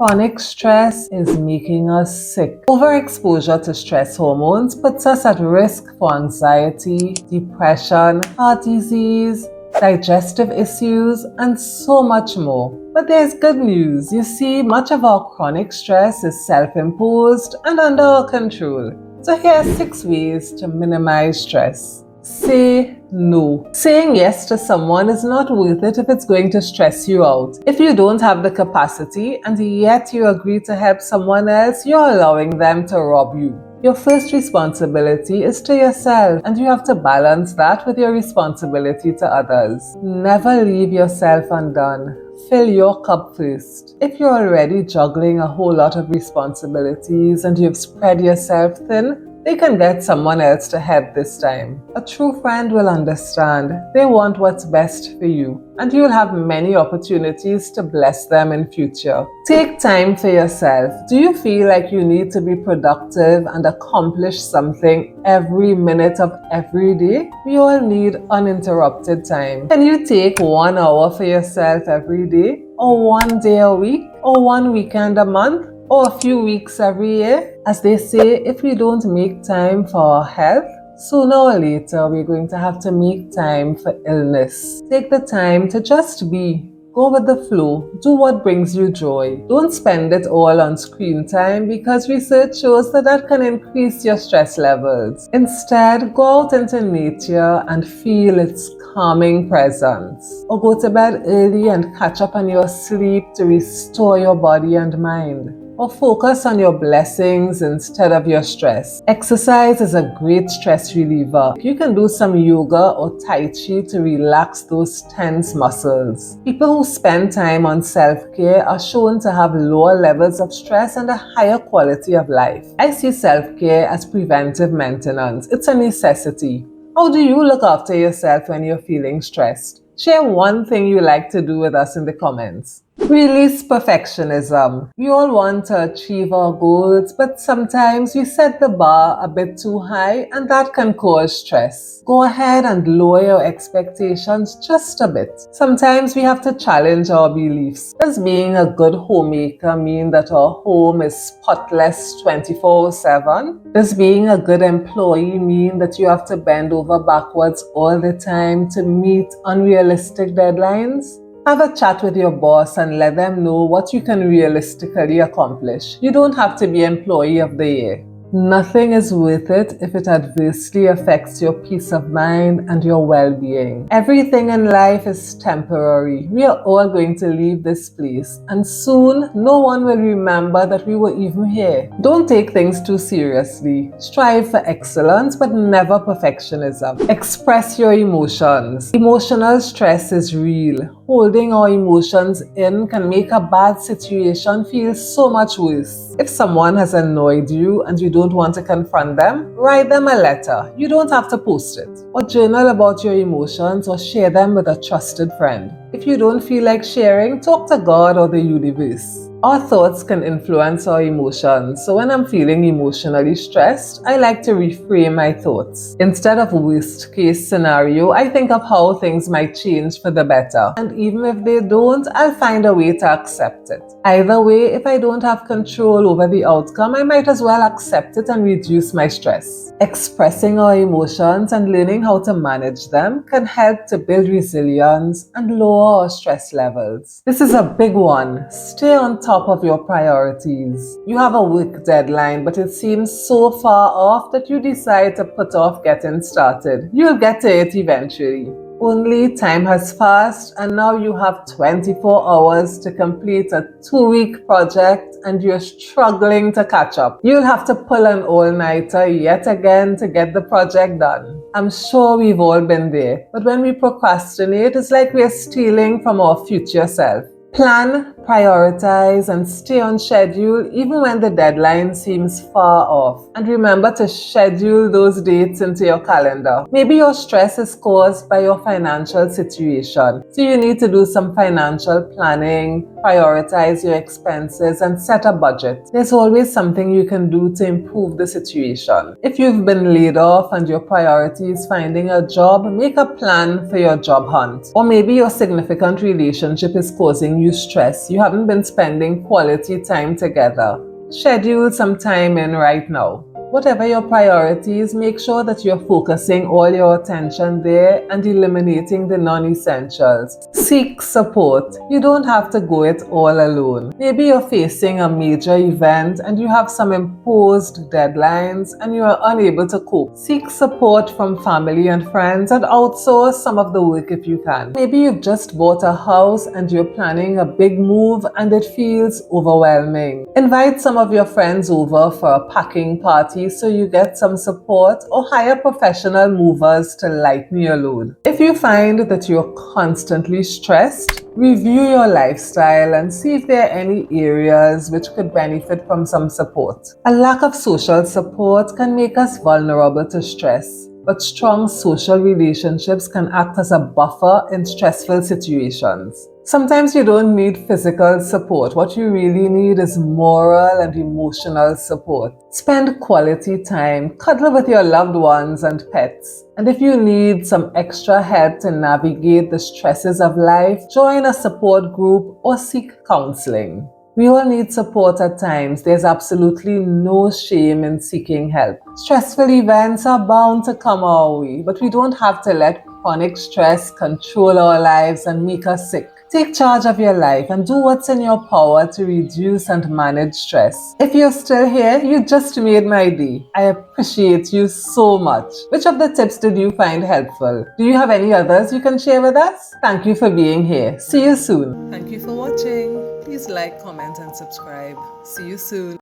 Chronic stress is making us sick. Overexposure to stress hormones puts us at risk for anxiety, depression, heart disease, digestive issues, and so much more. But there's good news. You see, much of our chronic stress is self-imposed and under our control. So here are 6 ways to minimize stress. Say no. Saying yes to someone is not worth it if it's going to stress you out. If you don't have the capacity and yet you agree to help someone else, you're allowing them to rob you. Your first responsibility is to yourself, and you have to balance that with your responsibility to others. Never leave yourself undone. Fill your cup first. If you're already juggling a whole lot of responsibilities and you've spread yourself thin, they can get someone else to help this time. A true friend will understand. They want what's best for you, and you'll have many opportunities to bless them in future. Take time for yourself. Do you feel like you need to be productive and accomplish something every minute of every day? We all need uninterrupted time. Can you take 1 hour for yourself every day, or 1 day a week, or 1 weekend a month, or a few weeks every year? As they say, if we don't make time for our health, sooner or later we're going to have to make time for illness. Take the time to just be. Go with the flow. Do what brings you joy. Don't spend it all on screen time because research shows that can increase your stress levels. Instead, go out into nature and feel its calming presence. Or go to bed early and catch up on your sleep to restore your body and mind. Or focus on your blessings instead of your stress. Exercise is a great stress reliever. You can do some yoga or tai chi to relax those tense muscles. People who spend time on self-care are shown to have lower levels of stress and a higher quality of life. I see self-care as preventive maintenance. It's a necessity. How do you look after yourself when you're feeling stressed? Share one thing you like to do with us in the comments. Release perfectionism. We all want to achieve our goals, but sometimes we set the bar a bit too high and that can cause stress. Go ahead and lower your expectations just a bit. Sometimes we have to challenge our beliefs. Does being a good homemaker mean that our home is spotless 24/7? Does being a good employee mean that you have to bend over backwards all the time to meet unrealistic deadlines? Have a chat with your boss and let them know what you can realistically accomplish. You don't have to be Employee of the Year. Nothing is worth it if it adversely affects your peace of mind and your well-being. Everything in life is temporary. We are all going to leave this place, and soon no one will remember that we were even here. Don't take things too seriously. Strive for excellence, but never perfectionism. Express your emotions. Emotional stress is real. Holding our emotions in can make a bad situation feel so much worse. If someone has annoyed you and you don't want to confront them, write them a letter. You don't have to post it. Or journal about your emotions or share them with a trusted friend. If you don't feel like sharing, talk to God or the universe. Our thoughts can influence our emotions, so when I'm feeling emotionally stressed, I like to reframe my thoughts. Instead of worst case scenario, I think of how things might change for the better. And even if they don't, I'll find a way to accept it. Either way, if I don't have control over the outcome, I might as well accept it and reduce my stress. Expressing our emotions and learning how to manage them can help to build resilience and lower our stress levels. This is a big one. Stay on top of your priorities. You have a work deadline, but it seems so far off that you decide to put off getting started. You'll get to it eventually. Only time has passed and now you have 24 hours to complete a 2-week project and you're struggling to catch up. You'll have to pull an all-nighter yet again to get the project done. I'm sure we've all been there, but when we procrastinate, it's like we're stealing from our future self. Plan, prioritize, and stay on schedule even when the deadline seems far off. And remember to schedule those dates into your calendar. Maybe your stress is caused by your financial situation, so you need to do some financial planning, prioritize your expenses, and set a budget. There's always something you can do to improve the situation. If you've been laid off and your priority is finding a job, make a plan for your job hunt. Or maybe your significant relationship is causing you stress. You you haven't been spending quality time together. Schedule some time in right now. Whatever your priorities, make sure that you're focusing all your attention there and eliminating the non-essentials. Seek support. You don't have to go it all alone. Maybe you're facing a major event and you have some imposed deadlines and you are unable to cope. Seek support from family and friends and outsource some of the work if you can. Maybe you've just bought a house and you're planning a big move and it feels overwhelming. Invite some of your friends over for a packing party so you get some support, or hire professional movers to lighten your load. If you find that you're constantly stressed, review your lifestyle and see if there are any areas which could benefit from some support. A lack of social support can make us vulnerable to stress, but strong social relationships can act as a buffer in stressful situations. Sometimes you don't need physical support. What you really need is moral and emotional support. Spend quality time, cuddle with your loved ones and pets. And if you need some extra help to navigate the stresses of life, join a support group or seek counseling. We all need support at times. There's absolutely no shame in seeking help. Stressful events are bound to come our way, but we don't have to let chronic stress control our lives and make us sick. Take charge of your life and do what's in your power to reduce and manage stress. If you're still here, you just made my day. I appreciate you so much. Which of the tips did you find helpful? Do you have any others you can share with us? Thank you for being here. See you soon. Thank you for watching. Please like, comment, and subscribe. See you soon.